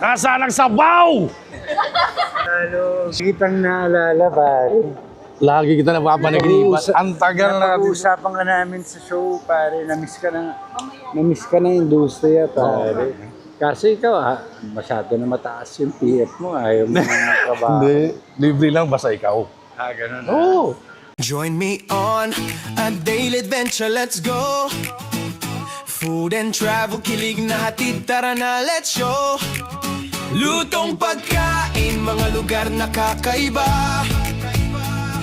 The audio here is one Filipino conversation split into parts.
Nasaan ang sabaw? Halo, kitang naalala pare. Lagi kita napapanaginipan. Ang tagal na. Napag-uusapan ka namin sa show pare. Namiss ka ng industriya pare. Kasi ikaw masyado na mataas yung PF mo. Ayaw mo na trabaho. Hindi, libre lang basta ikaw. Ganun na. Oo. Join me on a daily adventure, let's go. Food and travel, kilig na hatid, tara na, let's show. Lutong pagkain, mga lugar na kakaiba.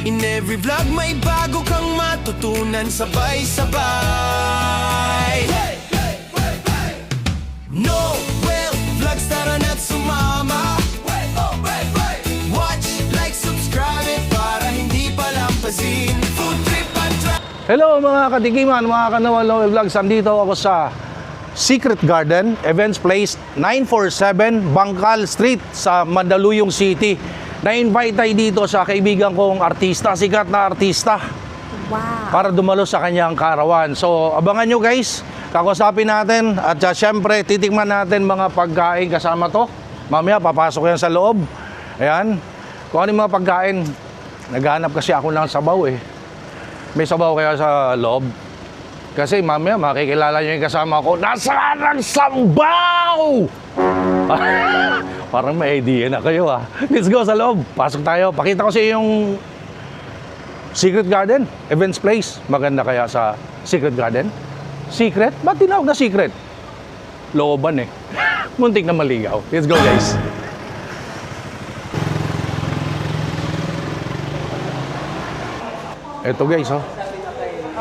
In every vlog may bago kang matutunan, sabay-sabay. Noel Vlogs, tara na't sumama. Watch, like, subscribe para hindi palampasin. Food trip at Hello mga katikiman, mga Noel Vlogs. Andito ako sa Secret Garden, Events Place, 947 Bangkal Street sa Mandaluyong City. Na-invite tayo dito sa kaibigan kong artista, sikat na artista. Wow. Para dumalo sa kanyang karawan. So abangan nyo guys, kakusapin natin at syempre titikman natin mga pagkain kasama to. Mamaya papasok yan sa loob. Ayan, kung ano yung mga pagkain. Naghanap kasi ako ng sabaw eh. May sabaw kaya sa loob? Kasi mamaya makikilala nyo yung kasama ko. Nasaan ang sabaw? Parang may idea na kayo Let's go sa loob. Pasok tayo. Pakita ko sa yung Secret Garden, Events Place. Maganda kaya sa Secret Garden? Secret? Ba't tinawag na secret? Looban eh. Muntik na maligaw. Let's go guys. Ito guys,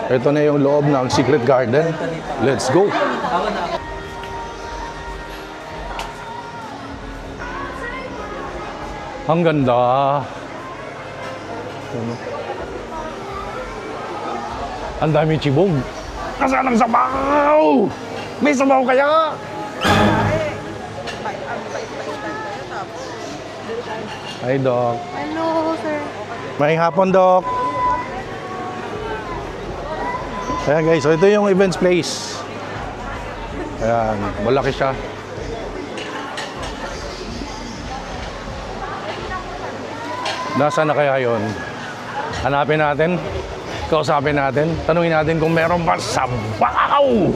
ito na yung loob ng Secret Garden. Let's go. Ang ganda. Ang daming chibog. Nasaan ang sabaw? May sabaw kaya? Hi, Doc. Hello, sir. May hapon, Doc. Ayan guys, so ito yung events place. Ayan, malaki siya. Nasaan na kaya yun? Hanapin natin, kausapin natin, tanungin natin kung meron ba sabaw!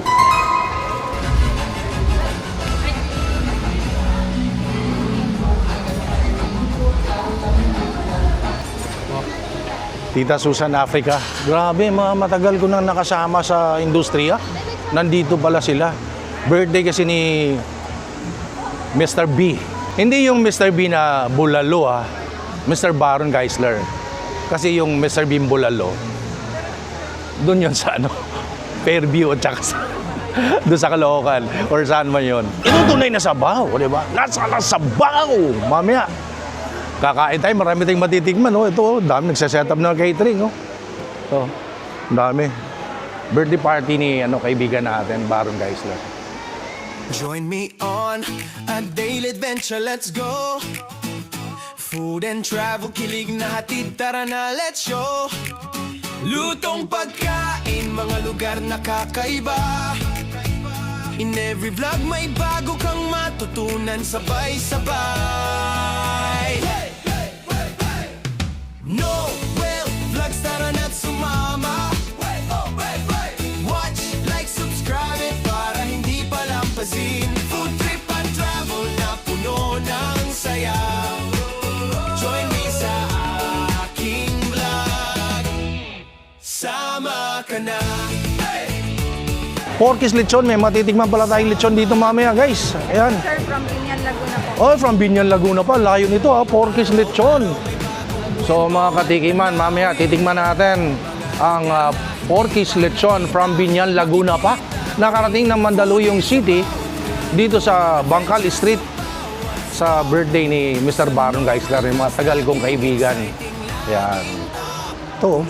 Tita Susan Africa. Grabe, matagal ko nang nakasama sa industriya. Nandito pala sila. Birthday kasi ni Mr. B. Hindi yung Mr. B na bulalo Mr. Baron Geisler. Kasi yung Mr. B bulalo, doon yun sa Fairview at saka doon sa Caloocan or saan man yun. Inutunay na sabaw, di ba? Nasaan ang sabaw? Mamaya, kakain tayo, marami tayong matitigman. Ito, dami nagsaset up ng catering. Dami. Birthday party ni kaibigan natin, Baron Geisler. Join me on a daily adventure, let's go. Food and travel, kilig na hatid, tara na, let's show. Lutong pagkain, mga lugar na kakaiba. In every vlog may bago kang matutunan, sabay-sabay. Noel Vlogs, tara na't sumama. Watch, like, subscribe para hindi palampasin. Food trip at travel na puno ng saya. Join me sa aking vlog. Sama ka na. Porky's Lechon, may matitigman pala tayong lechon dito mamaya guys. Ayan. Sir, from Binyan, Laguna po. Oh, from Binyan, Laguna pa. Layo nito Porky's Lechon. So mga katikiman, mamaya titigman natin ang Porky's Lechon from Binyan, Laguna pa. Nakarating ng Mandaluyong City dito sa Bangkal Street sa birthday ni Mr. Baron Geisler, yung mga tagal kong kaibigan. Yan. Ito.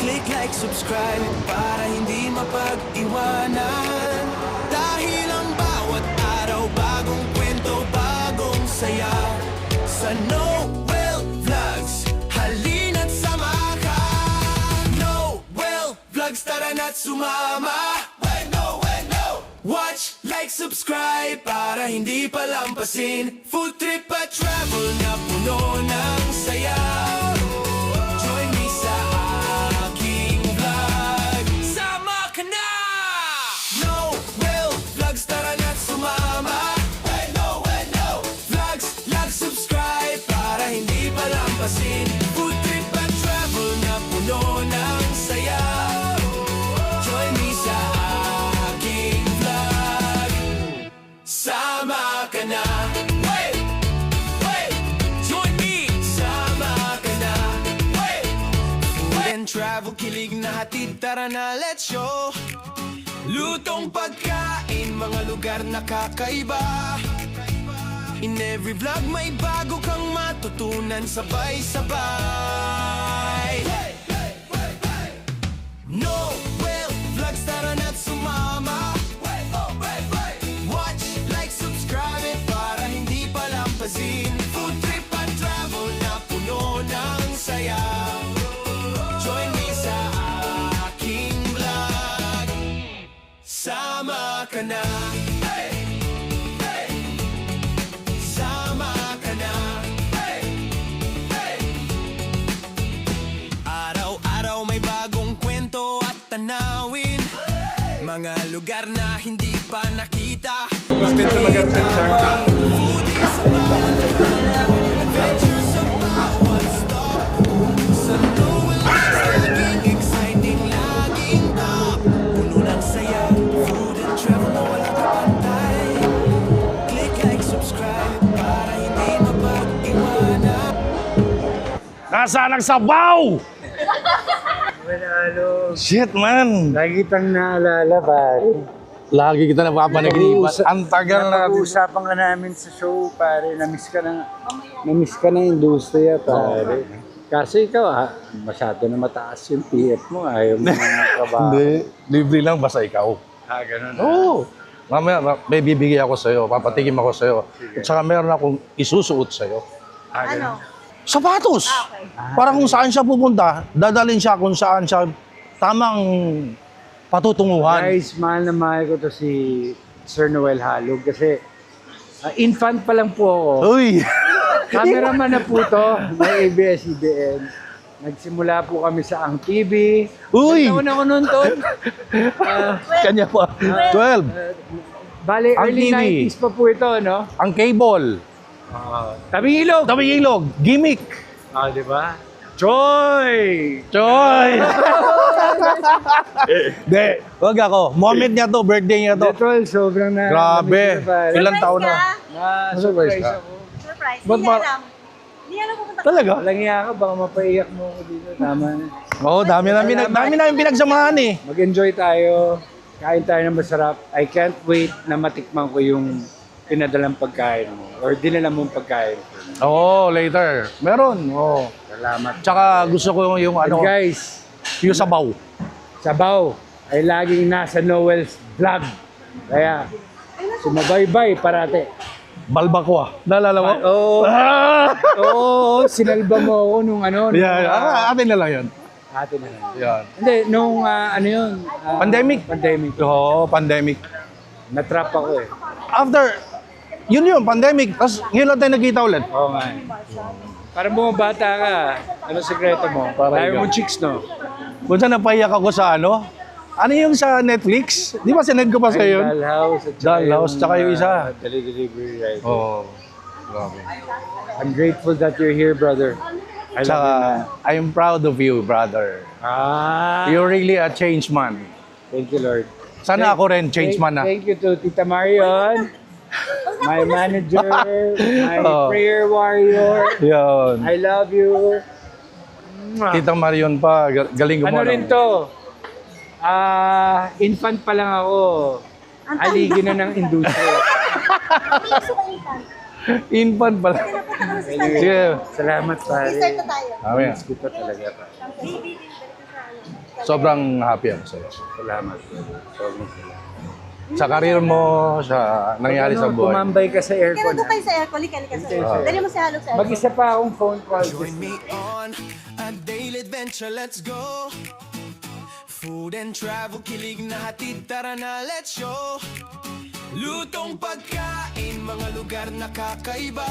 Click like, subscribe para hindi mapag-iwanan. Dahil ang bawat araw bagong kwento, bagong saya. Sa Noel Vlogs, halina't sama ka. Noel Vlogs, tara na't sumama. Watch, like, subscribe para hindi palampasin. Food trip at travel na puno ng saya. Join me sa aking vlog. Sama ka na! Noel Vlogs, tara na't sumama. No Vlogs, like, subscribe para hindi palampasin. Food trip at travel na puno ng saya. Join me sa aking vlog. Sama ka na. Wait! Join me! Sama ka na. Wait! Food and travel, kilig na hatid, tara na, let's show. Lutong pagkain, mga lugar na kakaiba. In every vlog may bago kang matutunan, sabay-sabay. Noel Vlogs, tara na't sumama. Watch, like, subscribe para hindi palampasin. Food trip at travel na puno ng saya. Join me sa aking vlog. Sama ka na. Sama ka na. Araw-araw may bagong kwento at tanawin. Mga lugar na hindi pa nakita. Foodies sa bawat lugar. Adventures sa bawat stop. Sa Noel Vlogs, laging exciting, laging top. Puno ng saya, food and travel na walang kapantay. Click like, subscribe para hindi mapag-iwanan. Nasaan ang sabaw? Manalo. Shit, man. Lagi kitang naalala, pare. Lagi kita napapanaginipan. Ang tagal na. Napag-uusapan ka namin sa show, pare. Na-miss ka ng industriya, pare. Kasi ikaw, masyado na mataas yung PF mo. Ayaw mo ng trabaho. Hindi. Libre lang basta ikaw. Ganun. Oo. Mamaya, may bibigay ako sa'yo. Papatikim ako sa'yo. At saka meron akong isusuot sa'yo. Ano? Sapatos! Okay. Para kung saan siya pupunta, dadalhin siya kung saan siya tamang patutunguhan. Guys, mahal na mahal ko to si Sir Noel Halog kasi infant pa lang po ako. Uy! Cameraman na po to ng ABS-CBN. Nagsimula po kami sa Ang TV. Uy! Taon ako noon, Ton. Kanya pa. 12. Bale, Ang early TV. 90s pa po ito, no? Ang cable. Tabing ilog! Tabing ilog. Gimmick. Di ba? Joy! Choy! Hindi. Wag ako. Moment niya to. Birthday niya to. Detrol, sobrang na... Grabe. na-miss ko, pare. Ilang taon na. Surprise ka? ako. Surprise. Ba't Hindi ba- alam. Hindi alam pupunta ka. Talaga? Walang iya ka, baka mapaiyak mo ako dito. Tama na. Oo, dami namin pinagsamahan eh. Mag-enjoy tayo. Kain tayo ng masarap. I can't wait na matikman ko yung pinadalang pagkain mo. Or dinala mong pagkain ko. Oo, later. Meron. Oo. Salamat. Tsaka gusto ko yung And ano, guys, yung sabaw. sabaw ay laging nasa Noel's vlog. Kaya, sumabaybay parate. Balbakwa. Naalala mo? Oo. Ah! Oo, sinalba mo ako nung ano. nung, Yeah, atin na lang yan. Atin na lang. Yan. Hindi, nung ano yun? Pandemic. Pandemic. Oo, pandemic. Natrap ako eh. After, yun, pandemic. Tapos ngayon lang tayo nagkita ulit. Oo nga eh. Parang bumabata ka. Ano sekreto mo? Para Dahil ikaw. mo chicks, no? Kung saan napaiyak ako sa ano? Ano yung sa Netflix? Di ba sinend ko pa sa yun? Dollhouse. At Dollhouse, tsaka yung isa. Delivery rider. Oo. Grabe. I'm grateful that you're here, brother. I love Tsaka, you, man. I'm proud of you, brother. You're You're really a change man. Thank you, Lord. Sana ako rin, change man na. Thank you to Tita Marion, my manager, my Oh. prayer warrior. Yun. I love you. Tita Marion pa, galing Ano gumawa. rin to? Infant pa lang ako. Aligi na ng industriya. Infant pala. Sige. Salamat, pare. Start na tayo. Mamaya. Miss ko pa talaga, pare. Sobrang happy ako sa'yo. Salamat. Sobrang salamat. Sa karir mo, sa nangyari sa buhay. Tumambay ka sa Kaya aircon. doon kayo sa aircon, halika sa aircon. Dali mo si Halog sa aircon. Mag-isa pa akong phone call. Join me on a daily adventure, let's go. Food and travel, kilig na hatid, tara na, let's show. Lutong pagkain, mga lugar na kakaiba.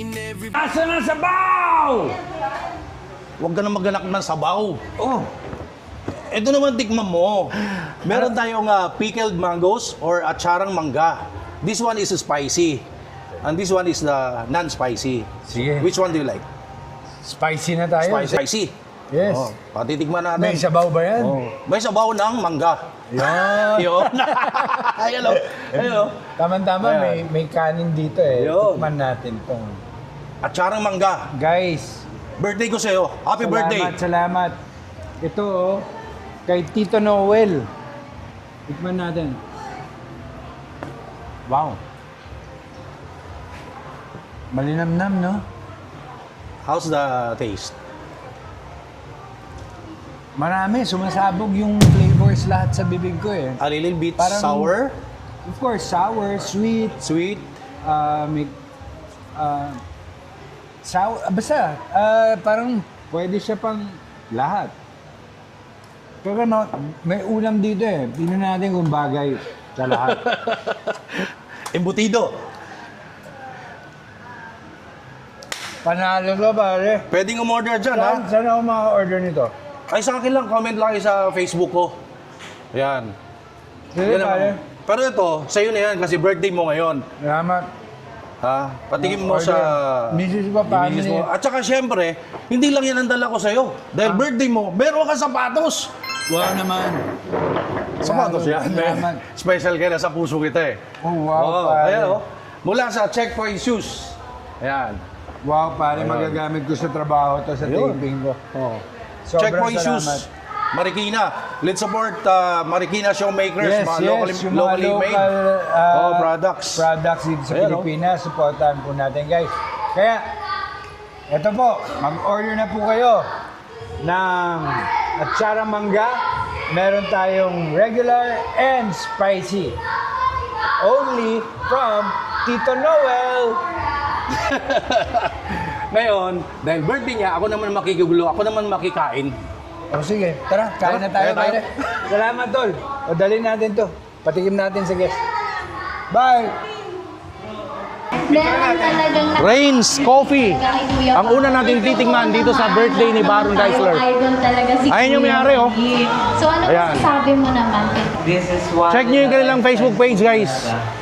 In every... Asa na sabaw? Huwag ka na maganak ng sabaw. Oh, Ito naman tikman mo. Meron tayong pickled mangoes or atsarang mangga. This one is spicy. And this one is the non-spicy. Sige. Which one do you like? Spicy na tayo. Spicy. Yes. Oh, patitikman natin. May sabaw ba yan? Oh. May sabaw ng mangga. Yan. Yun. Ayun o. Ayun o. Tama-tama, Ayan. may kanin dito eh. Yun. Tikman natin tong. Atsarang mangga. Guys, Birthday ko sa'yo. Happy birthday. Salamat. Ito oh, kay Tito Noel. Tikman natin. Wow. Malinamnam, no? How's the taste? Marami, sumasabog yung flavors lahat sa bibig ko eh. A little bit Parang- sour, Of course, sour, sweet, sweet. may, sour, basta, parang pwede siya pang lahat. Pero may ulam dito eh. Tingnan natin kung bagay sa lahat. Embutido. Panalo ka pare. Pwedeng umorder dyan, ha? Saan ako maka-order nito? Ay, sa akin lang. Comment lang kayo sa Facebook ko. Yan. Sige Yan pare. naman. Pero ito, sa'yo na yan kasi birthday mo ngayon. Salamat. Ha? Patingin mo Order. sa... Mrs. pa, family. Misis mo. At saka syempre, hindi lang yan ang dala ko sa'yo. Dahil birthday mo, meron ka sapatos. Wow naman. Sapatos yan. Salamat. Special kaya sa puso kita eh. Oh, wow pare. Ayan, oh. Mula sa Checkpoint Shoes. Ayan. Wow pare, Ayun. magagamit ko sa trabaho to sa Ayun. taping ko. Oh. Sobrang Checkpoint salamat. Shoes. Marikina. Let's support Marikina Showmakers. Yes, mga yes, locally, yung mga locally local made products. products dito sa Ayan, Pilipinas, supportahan po natin guys. Kaya, eto po, mag-order na po kayo ng atsara mangga. Meron tayong regular and spicy. Only from Tito Noel. Ngayon, dahil birthday niya, ako naman makikigulo, ako naman makikain. O sige, tara, kain na tayo, Kaya tayo. pare. Salamat, tol. O dalhin natin to. Patikim natin sa guest. Bye! Meron talagang Rains Coffee. kay Kuya Ang una nating titingnan dito sa birthday ni Baron Geisler. Idol talaga si Ayan yung Kuya may-ari, oh. Biggie. So ano Ayan. masasabi mo naman? Check nyo yung kanilang Facebook page, guys.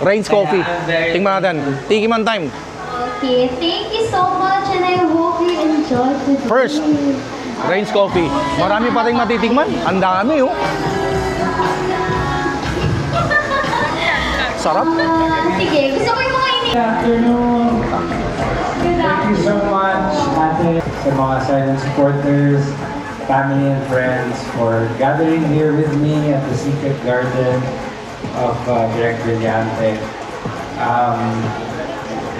Rains Coffee. Tingnan natin. Tikiman time. Okay, thank you so much and I hope you enjoy today. First, Rains Coffee. Marami pa tayong matitikman. Ang dami, oh. Sarap. Sige, gusto ko yung mga ini... Good afternoon. Thank you so much, ate, sa mga silent supporters, family and friends for gathering here with me at the Secret Garden of Direct Brillante.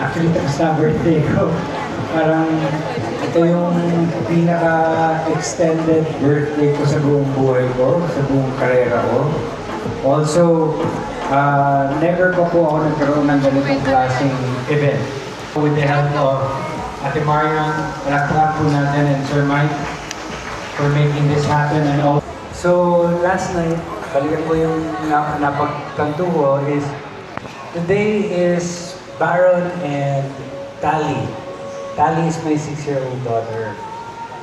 Actually, tapos na birthday ko. Parang ito yung pinaka-extended birthday ko sa buong buhay ko, sa buong karera ko. Also, never pa po ako nagkaroon ng ganitong klaseng event. With the help of Ate Marian, palakpakan po natin, and Sir Mike for making this happen. And all. So, last night, balikan ko yung napagkanto ko is, today is Baron and Tali. Tali is my 6-year-old daughter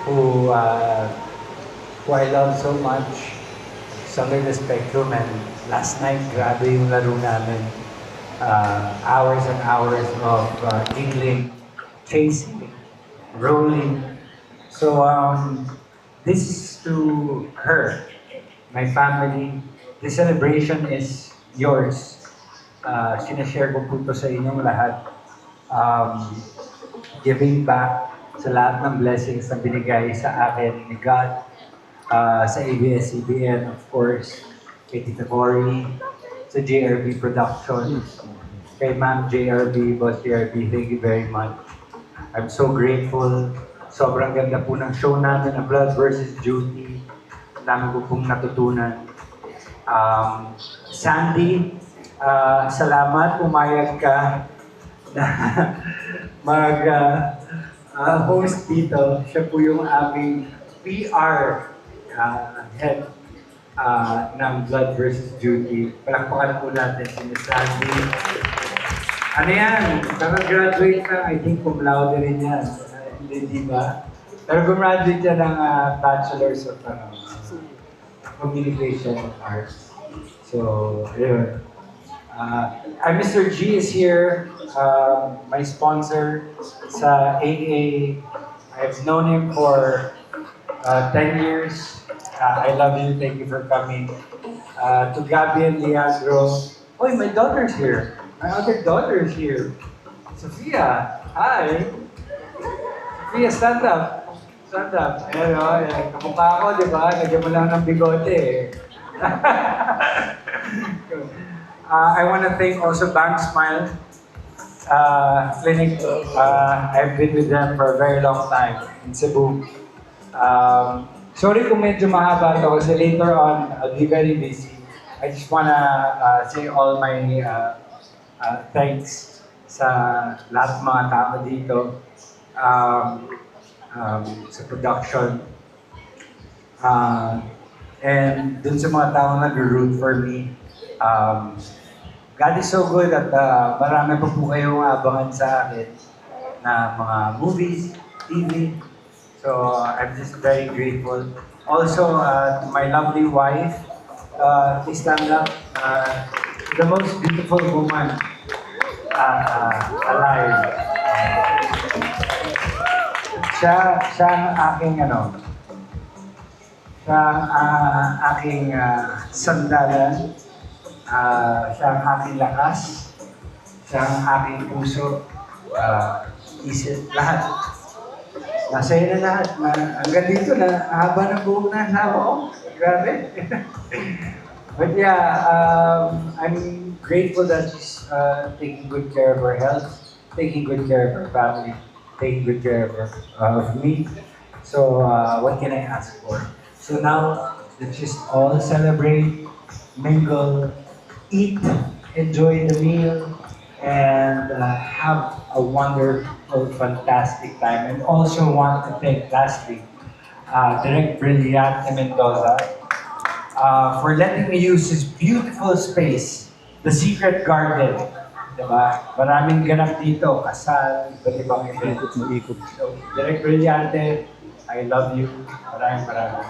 who I love so much. Somewhere the spectrum, and last night, grabe yung laro namin. Hours and hours of giggling, chasing, rolling. So, this is to her, my family. This celebration is yours. Sinashare ko po ito sa inyong lahat. Giving back sa lahat ng blessings na binigay sa akin ni God, sa ABS-CBN, of course, kay Tita Cory, sa JRB Productions, kay Ma'am JRB, Boss JRB, thank you very much. I'm so grateful. Sobrang ganda po ng show natin na Blood vs. Duty. Ang dami ko pong natutunan. Sandy, salamat, umayag ka na mag-host dito. Siya po yung aming PR head ng Blood versus Duty. Palakpakan po natin si Miss Sandy. Ano yan? Kaka-graduate na, I think cum laude rin yan. Hindi, di ba? Pero gumraduate siya ng Bachelor's of Communication Arts. So, yun. Mr. G is here, my sponsor sa AA. I've known him for 10 years. I love you. Thank you for coming. To Gabby and Leandro. Oh, my daughter's here. My other daughter is here. Sophia. Hi. Sophia, stand up. Stand up. Ayan o. Kamukha ko, di ba? Lagyan mo lang ng bigote eh. I want to thank also Bank Smile Clinic. I've been with them for a very long time in Cebu. Sorry kung medyo mahaba ito kasi later on I'll be very busy. I just want to say all my thanks sa lahat ng mga tao dito sa production. And dun sa mga tao nag-root for me. God is so good at marami pa po kayong abangan sa akin na mga movies, TV. So I'm just very grateful. Also, to my lovely wife, please stand up. The most beautiful woman alive. Siya ang aking siya ang aking sandalan. Siya ang aking lakas. Siya ang aking puso. Isip, lahat. Nasa iyo na lahat. Hanggang dito na, haba ng buhok na asawa ko. Grabe. But yeah, I'm grateful that she's taking good care of her health, taking good care of her family, taking good care of me. So what can I ask for? So now, let's just all celebrate, mingle, eat, enjoy the meal, and have a wonderful, fantastic time. And also want to thank lastly, Direct Brillante Mendoza for letting me use this beautiful space, the Secret Garden. Diba? Maraming ganap dito, kasal, iba't ibang event. So, Direct Brillante, I love you. Maraming salamat.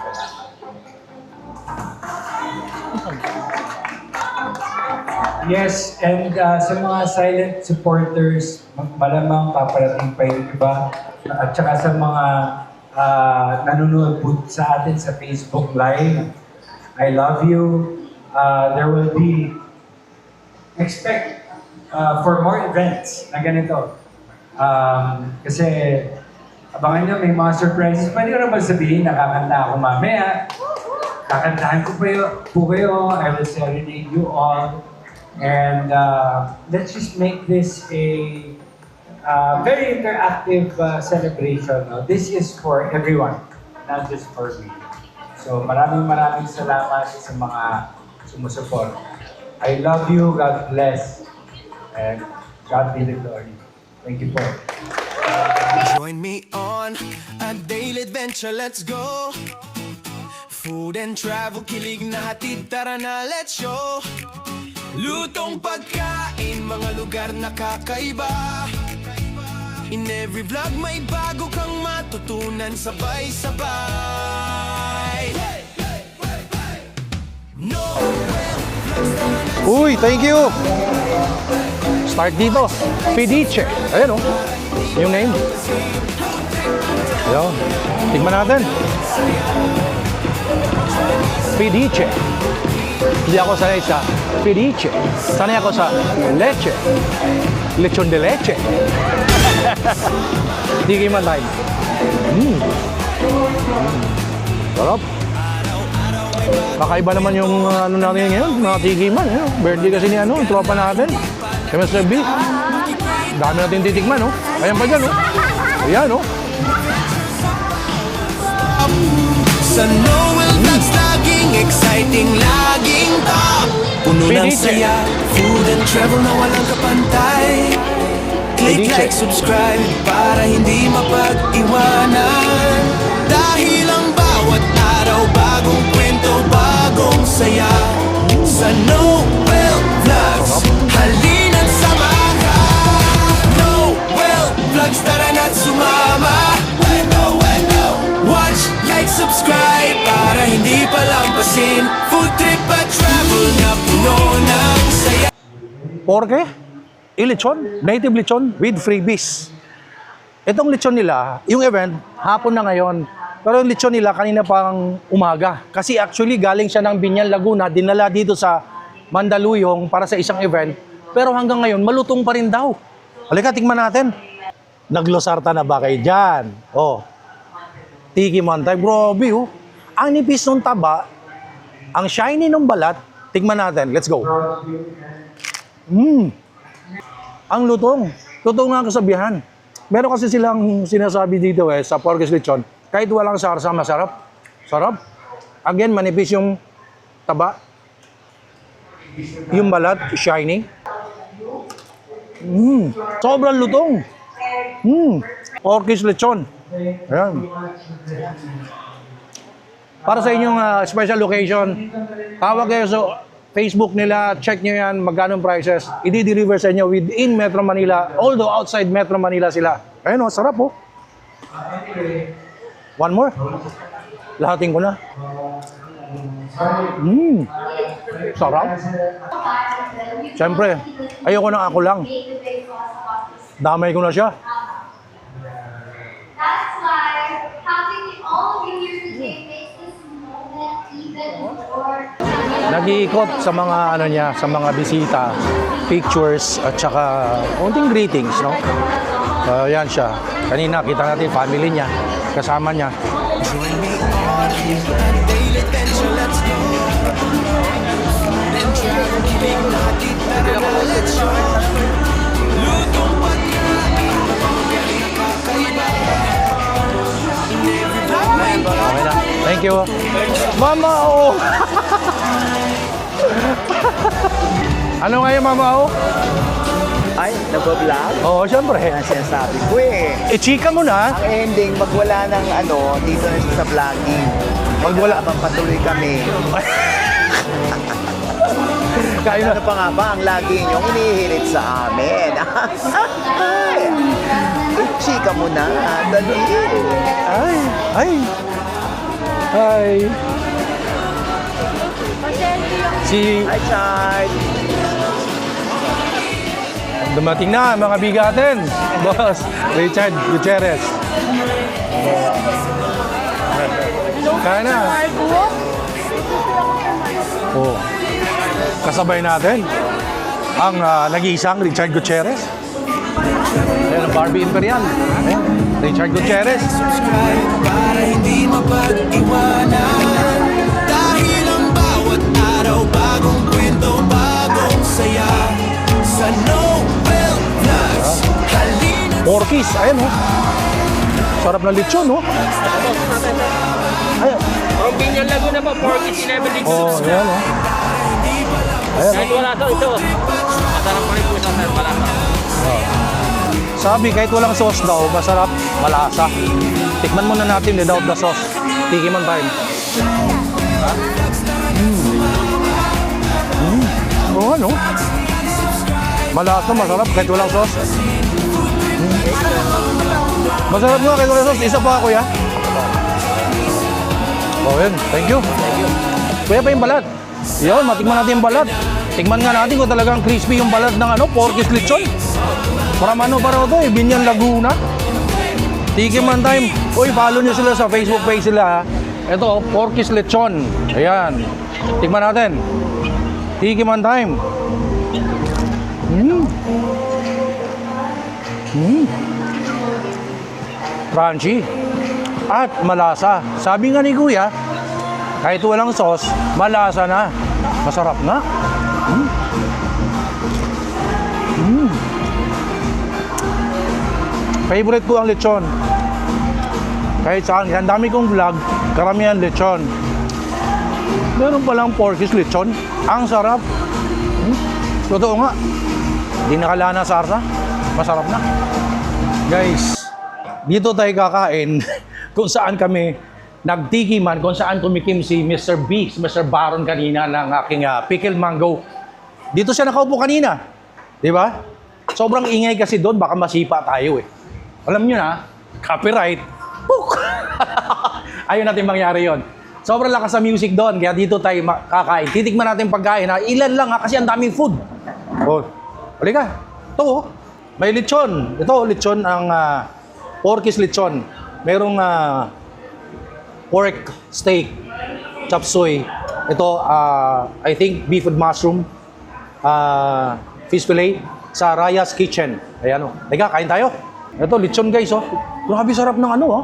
Yes, and sa mga silent supporters, malamang paparating pa yung iba. At saka sa mga nanonood po sa atin sa Facebook Live, I love you. There will be, expect for more events na ganito. Kasi abangan nyo, may mga surprises. Pwede ko naman sabihin, nakakanta ako mamaya. Kakantahan ko po kayo. I will serenade you all. And let's just make this a very interactive celebration. No? This is for everyone, not just for me. So maraming salamat sa mga sumusuport. I love you, God bless, and God be the glory. Thank you po. Join me on a daily adventure, let's go. Food and travel, kilig na hatid, tara na, let's show. Lutong pagkain, mga lugar na kakaiba. In every vlog may bago kang matutunan, sabay-sabay. Uy, thank you! Start dito. Pediche. Ayan o. Yung name. Ayan. Tignan natin. Pediche. Hindi ako sanay sa pediche. Sanay ako sa leche. Lechon de leche. Tikiman tayo. Sarap. Kakaiba naman yung ano natin ngayon, mga tikiman. Birthday kasi ni tropa natin. Si Mr. B. Dami natin titikman, no? Ayan pa dyan, no? Ayan, no? Sa Noel Vlogs, laging exciting, laging top. Puno ng saya, food and travel na walang kapantay. Click like, subscribe para hindi mapag-iwanan. Dahil ang bawat araw bago saya sa Noel Vlogs. Halina't samahan. Noel Vlogs, tara na't sumama. Watch, like, subscribe para hindi palampasin. Food trip at travel na puno ng saya. Porke, lechon, native lechon with freebies. Itong lechon nila, yung event, hapon na ngayon. Pero yung lechon nila kanina pang umaga. Kasi actually galing siya ng Binyan, Laguna, dinala dito sa Mandaluyong para sa isang event. Pero hanggang ngayon, malutong pa rin daw. Halika, tingnan natin. Naglosarta na ba kayo dyan? Oh, tiki mantay. Grabe, oh. Ang nipis ng taba, ang shiny ng balat. Tingnan natin. Let's go. Ang lutong. Totoo nga kasabihan. Meron kasi silang sinasabi dito sa Porky's Lechon, kahit walang sarsa, masarap. Sarap. Again, manipis yung taba. Yung balat, shiny. Sobrang lutong. Porky's Lechon. Ayan. Para sa inyong special location, tawag kayo sa Facebook nila, check nyo yan, magkano ang prices. I-deliver sa inyo within Metro Manila, although outside Metro Manila sila. Ayun o, sarap o. One more. Lahatin ko na. Sarap. Siyempre, ayoko na ako lang. Damay ko na siya. That's why having all of you here today makes this moment even more. Nag-iikot sa mga ano niya, sa mga bisita, pictures at saka konting greetings, no? Yan siya. Kanina kita natin family niya, kasama niya. Join me on a daily adventure, let's go. Then travel, kilig natin, tara na, let's show. Lutong pagkain, galing kakaiba. Okay na. Thank you. Mama, oh! Ano ngayon, Mama, oh? Ay, nagbablog? Oo, syempre. Ang sinasabi ko eh. Chika mo na. Ang ending, magwala ng dito na siya sa vlogging. Magwala. Habang patuloy kami. Kain na. Ano pa nga ba ang lagi niyong inihirit sa amin? Ay, chika mo na. Dali. Ay, ay. Ay. Si Hi, Chard. dumating na mga bigatin. Boss Richard Gutierrez. Kaya na. Oh. Kasabay natin ang nag-iisang Richard Gutierrez. Ayan ang Barbie Imperial. Ayan, Richard Gutierrez. Subscribe para hindi mapag-iwanan. Dahil ang bawat araw, bagong kwento, bagong saya. Sa Noel Vlogs, halina. Porky's, ayan oh. Sarap na lechon, oh. Ayan. Ang Binyan Laguna po, Porky's 11 degrees. Oh, ayan oh. Ayan. Kahit wala ito. Masarap pa rin po sa sir, malasa. Sabi, kahit walang sauce daw, masarap, malasa. Tikman muna natin without the sauce. Tikiman tayo. Oo, ano? Malasa, masarap, kahit walang sauce. Masarap nga, kahit walang sauce. Isa pa, kuya. Oh, yun. Thank you. Kuya pa yung balat. Yun, matikman natin yung balat. Tikman nga natin kung talagang crispy yung balat ng Porky's Lechon. Para ano para ito Binyan Laguna. Tikiman time. Uy, follow nyo sila sa Facebook page sila. Ito, Porky's Lechon. Ayan. Tikman natin. Tikiman time. Crunchy. At malasa. Sabi nga ni Kuya, kahit walang sauce, malasa na. Masarap na. Favorite ko ang lechon. Kahit saan, ang dami kong vlog, karamihan lechon. Meron palang Porky's Lechon. Ang sarap. Totoo nga. Di nakalana sa sarsa. Masarap na. Guys, dito tayo kakain kung saan kami nagtikiman kung saan tumikim si Mr. B, si Mr. Baron kanina ng aking pickled mango. Dito siya nakaupo kanina. Di ba? Sobrang ingay kasi doon, baka masipa tayo eh. Alam nyo na, copyright. Puk! Ayaw natin mangyari yon. Sobrang lakas sa music doon, kaya dito tayo kakain. Titikman natin pagkain ha. Ilan lang ha, kasi ang daming food. Oh, halika. Ito oh. May lechon. Ito, lechon ang porkis lechon. Merong pork steak, chop suey. Ito, I think beef with mushroom, fish fillet sa Raya's Kitchen. Ayan o. Teka, kain tayo. Ito, lechon guys oh. Grabe sarap ng ano oh.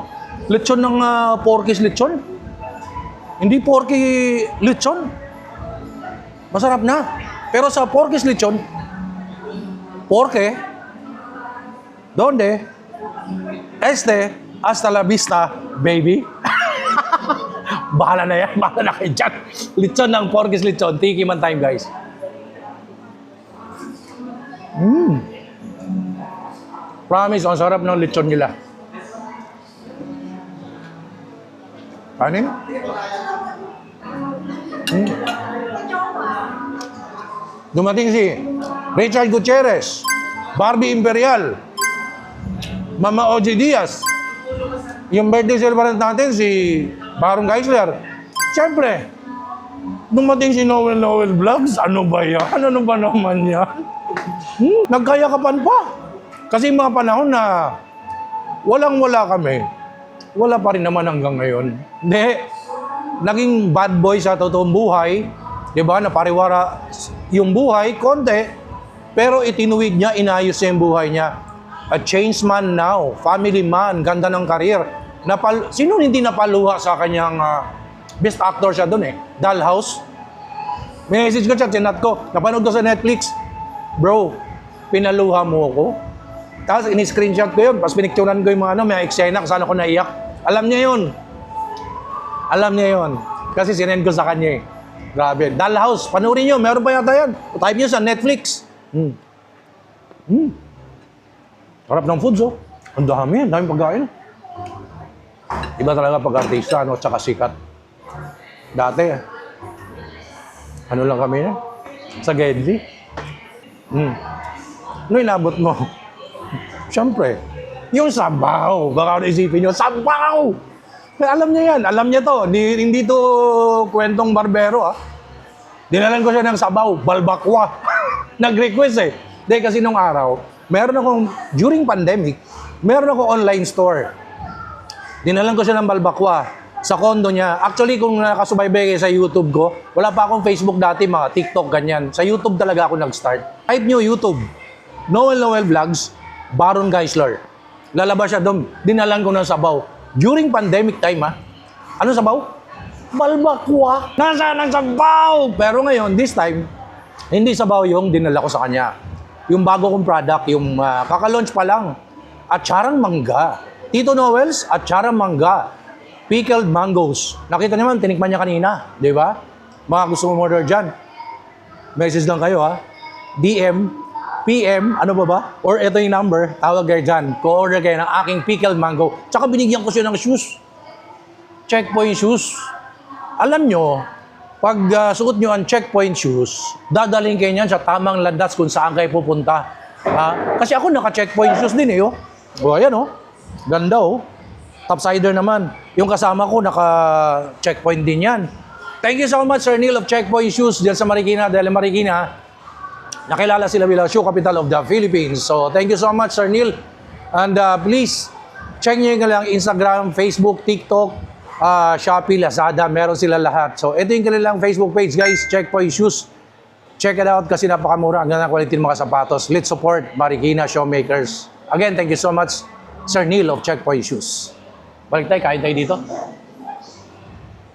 Lechon ng porkis lechon. Hindi porky lechon. Masarap na. Pero sa porkis lechon, porke, donde, hasta la vista, baby. Bahala na yan, bahala na kayo dyan. Lechon ng porkis lechon, tikiman time guys. Promise, ang sarap ng lechon nila. Kanin? Dumating si Richard Gutierrez, Barbie Imperial, Mama Oji Diaz. Yung birthday celebrant natin, si Baron Geisler. Siyempre, dumating si Noel Vlogs. Ano ba yan? Ano ba naman yan? Nagkayakapan pa. Kasi mga panahon na walang-wala kami, wala pa rin naman hanggang ngayon. Hindi. Naging bad boy sa totoong buhay. Diba? Napariwara yung buhay, konti. Pero itinuwid niya, inayos niya yung buhay niya. A changed man now. Family man. Ganda ng karir. Sino hindi napaluha sa kanyang best actor siya doon eh? Dollhouse. May message ko siya, chinat ko. Napanood ko sa Netflix. Bro, pinaluha mo ako. Tapos in-screenshot ko yun. Tapos pinicturean ko yung mga may eksena kung saan ako naiyak. Alam niya yun. Alam niya yun. Kasi sinend ko sa kanya eh. Grabe. Dollhouse. Panoorin niyo. Meron pa yata yan. Type niyo sa Netflix. Sarap ng foods oh. Ang dami. Ang daming pagkain. Iba talaga pag-artista, no? Tsaka sikat. Dati, ano lang kami na? Sa Genzi. Ano inabot mo? Siyempre, yung sabaw. Baka isipin nyo, sabaw! Alam niya yan. Alam niya to. Hindi to kwentong barbero, ha? Dinalan ko siya ng sabaw. Balbakwa. Nag-request eh. Dahil kasi nung araw, meron akong, during pandemic, meron akong online store. Dinalan ko siya ng balbakwa sa condo niya. Actually, kung nakasubaybay kayo sa YouTube ko, wala pa akong Facebook dati, mga TikTok, ganyan. Sa YouTube talaga ako nag-start. Type nyo YouTube. Noel Vlogs, Baron Geisler. Lalabas siya doon. Dinalan ko ng sabaw. During pandemic time, ha? Ano sabaw? Balbakwa. Nasaan ang sabaw? Pero ngayon, this time, hindi sabaw yung dinala ko sa kanya. Yung bago kong product, yung kaka-launch pa lang. Atcharang mangga. Tito Noel's Atcharang mangga. Pickled mangoes. Nakita naman, tinikman niya kanina. Di ba? Mga gusto mo order dyan. Message lang kayo ha. DM, PM, ano ba? Or ito yung number, tawag kayo dyan. Co-order kayo ng aking pickled mango. Tsaka binigyan ko siya ng shoes. Checkpoint shoes. Alam nyo, pag suot nyo ang checkpoint shoes, dadaling kayo niyan sa tamang landas kung saan kayo pupunta. Kasi ako naka-checkpoint shoes din eh. Oh. O ayan oh. Ganda oh. Topsider naman. Yung kasama ko naka-checkpoint din yan. Thank you so much Sir Neil of Checkpoint Shoes dyan sa Marikina. Dahil Marikina, nakilala sila bilang shoe capital of the Philippines. So thank you so much Sir Neil. And please, check nyo yung kanilang Instagram, Facebook, TikTok, Shopee, Lazada, meron sila lahat. So, ito yung kanilang Facebook page, guys. Checkpoint Shoes. Check it out kasi napakamura. Ang ganda ng quality ng mga sapatos. Let's support Marikina Showmakers. Again, thank you so much, Sir Neil of Checkpoint Shoes. Balik tayo, kain tayo dito.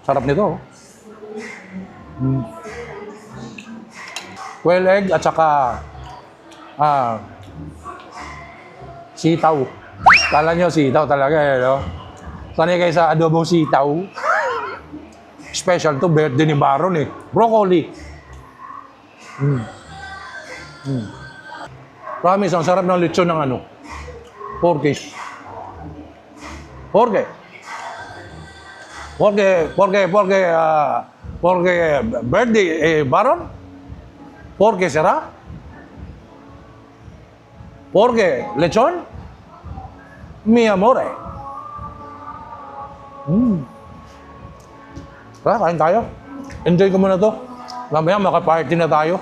Sarap nito. Quail egg at saka sitaw. Kala nyo sitaw talaga eh, no? Sanay kayo sa adobong sitaw. Special to, birthday ni Baron eh. Broccoli. Promise, ang sarap ng lechon ng ano. Porkish. Porke. porque birthday, Baron? Porque será? Porque lechon? Mi amore. Tara, kain tayo. Enjoy ko muna to. Mamaya makaparty na tayo.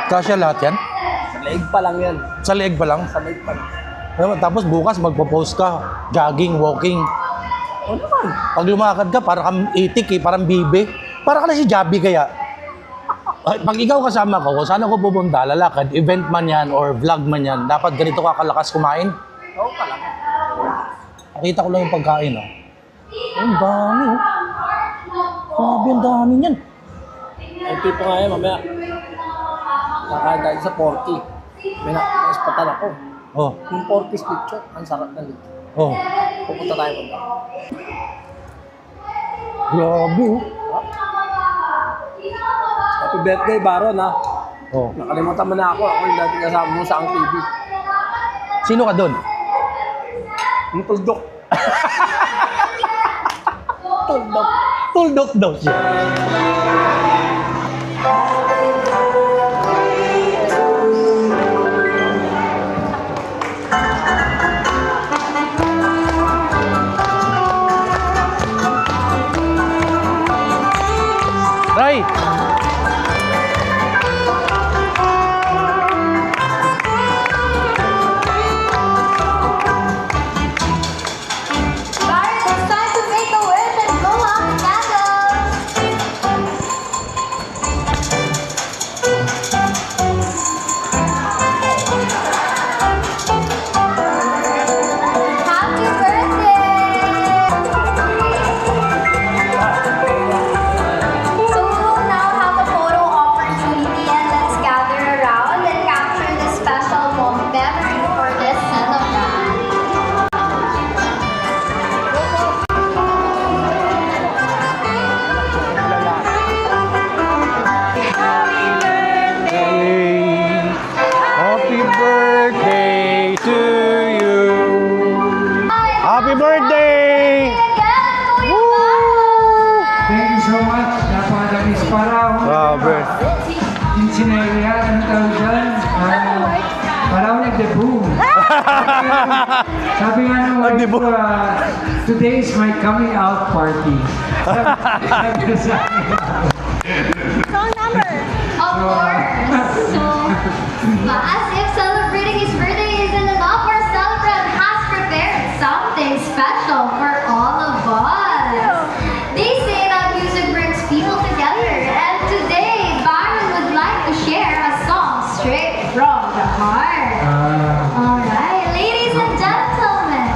Kasya lahat yan? Leeg pa lang yan. Sa leeg pa lang? Sa leeg pa lang. Tapos bukas magpo-post ka, jogging, walking. O naman. Pag lumakad ka, parang kang itik parang bibe. Para ka na si Jabi kaya. Ay, pag ikaw kasama ko, kung saan ako pupunta, lalakad, event man yan or vlog man yan, dapat ganito ka kalakas kumain. Oo pa lang. Nakita ko lang yung pagkain, oh. Ang dami, oh. Grabe, ang dami yan. Ang tipo nga yan, mamaya. Kakain tayo sa Porky. May na-espatan ako. Oh, Yung Porky's picture, ang sarap na dito. oh. Pupunta tayo pa. Grabe, oh. Happy birthday, Baron, ha? Oh. Nakalimutan mo na ako. Ako yung dati kasama mo sa ang TV. Sino ka doon? Yung tuldok. Tuldok. Tuldok daw siya. Ray! Byron, it's time to make a wish and blow out the candles. Happy birthday! So we will now have a photo opportunity and let's gather around and capture this special memory for this celebrant. Happy birthday to you. Happy birthday! Again, Kuya Byron! Thank you so much. Napakadamis para ako. Grabe. Yung sinaya, ano tawag dyan? Parang nag-debut. Sabi nga nung wife Nag-debut. ko, today is my coming out party. Sabi ko sa akin. Song number. Of course. So, as if celebrating his birthday isn't enough, our celebrant has prepared something special for all of us. They say that music brings people together, and today, Byron would like to share a song straight from the heart. Alright, ladies and gentlemen,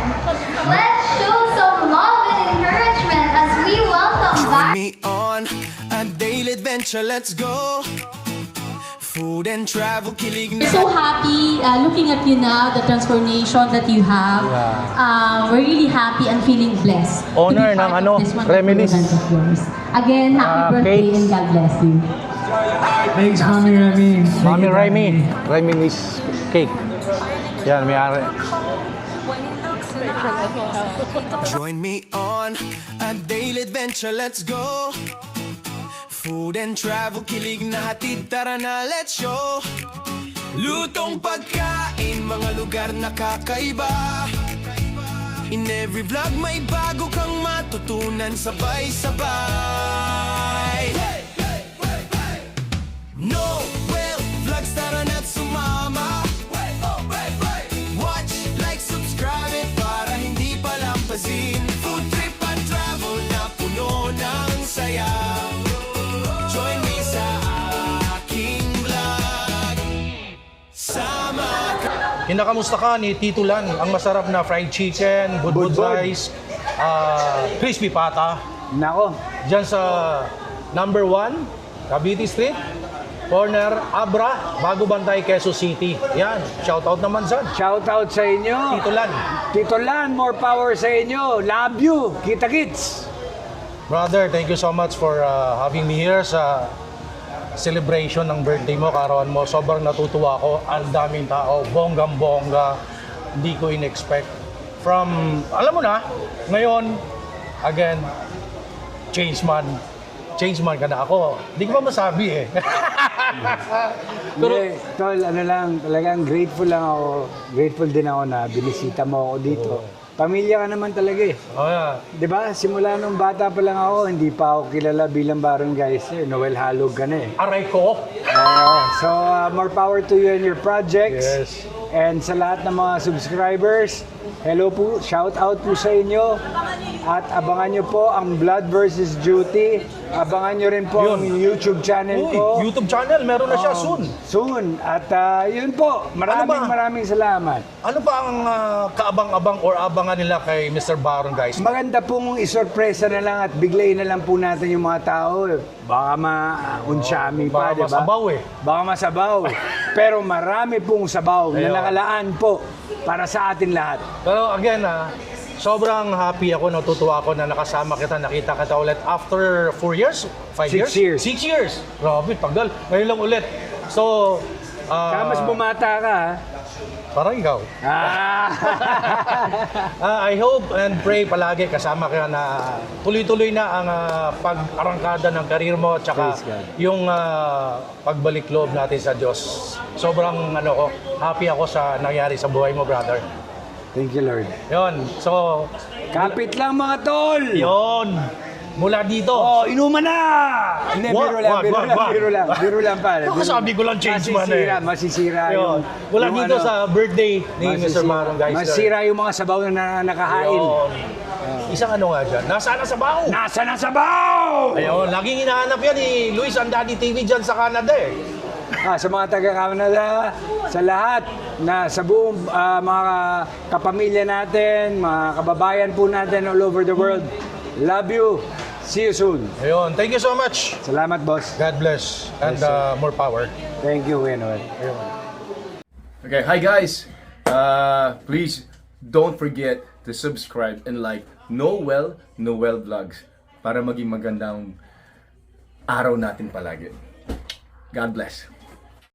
let's show some love and encouragement as we welcome Byron. Me on a daily adventure, let's go. Food and travel, kilig na. We're so happy looking at you now, the transformation that you have. We're really happy and feeling blessed Honor to be ng part of this wonderful Reminisce. event of yours. Again, happy birthday cakes. and God bless you. Thanks, Mami Remy. Mami Raimi. Raimi's cake. Yan, may-ari. Join me on a daily adventure, let's go. Food and travel, kilig na hatid, tara na, let's show. Lutong pagkain, mga lugar na kakaiba. In every vlog may bago kang matutunan, sabay-sabay. Noel Vlogs, tara na't sumama. Watch, like, subscribe para hindi palampasin. Food trip at travel na puno ng saya. Join me sa aking vlog. Sama ka. Kinakamusta ka ni Tito Lan? Ang masarap na fried chicken, budbud rice, crispy pata. Nako. Diyan sa number 1, Cavite Street, corner Abra, Bago Bantay, Quezon City. Yan, shoutout naman dyan. Shoutout sa inyo. Tito Lan. Tito Lan, more power sa inyo. Love you. Kita-kits. Brother, thank you so much for having me here sa celebration ng birthday mo, karawan mo. Sobrang natutuwa ako. Ang daming tao, bonggang-bongga. Hindi ko in-expect. from, alam mo na, ngayon, again, change man ka na ako. Hindi ko pa masabi eh. Pero, Hindi, tol, ano lang, talagang grateful lang ako. Grateful din ako na binisita mo ako dito. Pamilya ka naman talaga eh. oh yeah. 'Di ba? Simula nung bata pa lang ako, hindi pa ako kilala bilang barangay sir. Noel Halog ka na eh. Aray ko. So, more power to you and your projects. Yes. And sa lahat ng mga subscribers, hello po, shout out po sa inyo. At abangan nyo po ang Blood vs. Duty. Abangan nyo rin po ang YouTube channel Uy, ko. YouTube channel, meron na siya soon. Soon. At yun po, Ano ba? maraming salamat. Ano ba ang kaabang-abang or abangan nila kay Mr. Baron, guys? Maganda pong isorpresa na lang at biglayin na lang po natin yung mga tao. Baka ma-unsyami pa, Baka di ba? masabaw eh. Baka masabaw. Pero marami pong sabaw Ayun. na nakalaan po para sa atin lahat. Pero again, sobrang happy ako, natutuwa ako na nakasama kita, nakita kita ulit after 4 years? 5 6 years? years. 6 years. Grabe, tagal. Ngayon lang ulit. So, Kaya mas bumata ka, ha? parang ikaw. I hope and pray palagi kasama ka na tuloy-tuloy na ang pag-arangkada ng karir mo at saka Praise God. yung pagbalik loob natin sa Diyos. Sobrang happy ako sa nangyari sa buhay mo, brother. Thank you, Lord. Yon. So, Kapit lang mga tol! yon. Mula dito. Oh, inuman na! Hindi, Wag, biro lang, wag. biro lang pa. Sabi ko lang change man eh. Masisira Yun. yung... Mula yung dito sa birthday ni Mr. Maron, guys. Masisira yung mga sabaw na nakahain. Yun. Isang nga dyan. Nasaan na sa baho? Nasa na sabaw! Ayun, laging hinahanap yan ni Luis Andadi TV dyan sa Canada eh. Sa mga taga-Canada, sa lahat, na sa buong mga kapamilya natin, mga kababayan po natin all over the world, love you. See you soon. Ayun, thank you so much. Salamat, boss. God bless and more power. Thank you, Wenoel. Okay, hi guys! Please don't forget to subscribe and like Noel Vlogs para maging magandang araw natin palagi. God bless.